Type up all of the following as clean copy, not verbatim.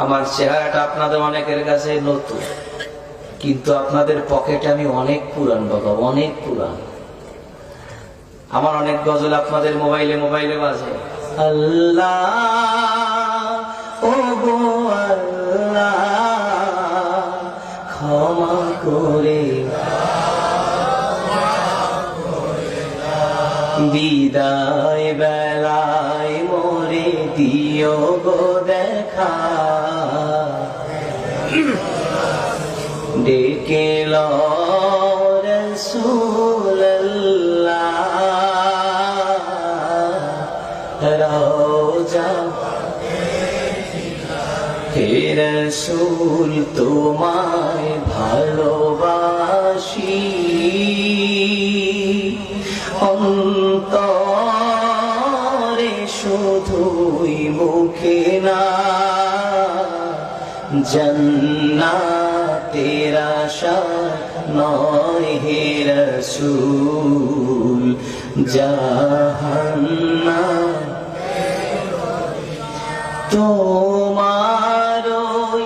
আমার চেহারাটা আপনাদের অনেকের কাছে নতুন, কিন্তু আপনাদের পকেটে আমি অনেক পুরান বাবা, অনেক পুরান। আমার অনেক গজল আপনাদের মোবাইলে মোবাইলে বাজে। আল্লাহ ও গো আল্লাহ ক্ষমা করে বিদায় বেলায় মোরে দিও গো দেখা, ডেকে লো রাসূলুল্লাহ রওজা হে রাসূল তোমায় ভালোবাসি, অন্তরে শুধুই মুখে না, জান্নাতের আশা নয় হে রাসূল, জাহান্নাম তোমার ওই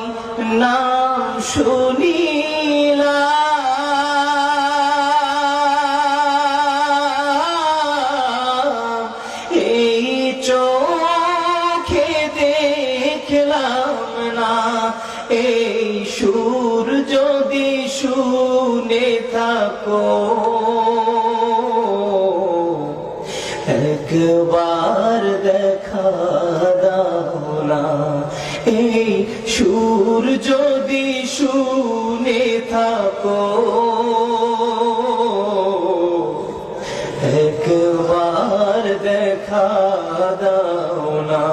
নাম শুনিলাম, এই চোখে দেখলাম না, এই সুর যদি শুনে থাকো একবার দেখা দাও না, এই সুর যদি শুনে থাকো একবার দেখা দাও না,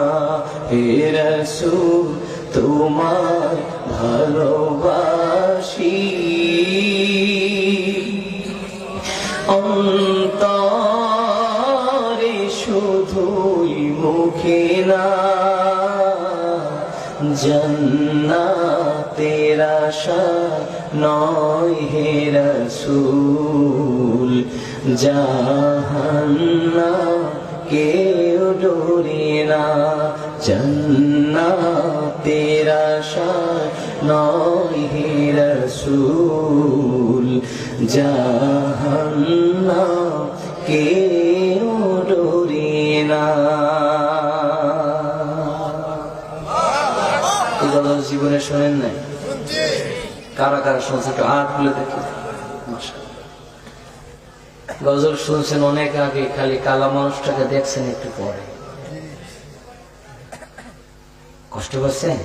হে রাসূল তোমায় ভালোবাসি, অন্তরে শুধুই মুখে না, জান্নাতের আশা নয় হে রাসূল, জাহান্নাম কেউ ডোরে না, জান্নাতের আশা নয় হে রাসূল, জাহান্নাম কেউ ডোরে না। জীবনে শোনেন নাই? কারা কারা শুনছে একটু হাত খুলে দেখি। গজল শুনছেন অনেক আগে, খালি কালা মানুষটাকে দেখছেন একটু পরে। কষ্ট পাচ্ছেন?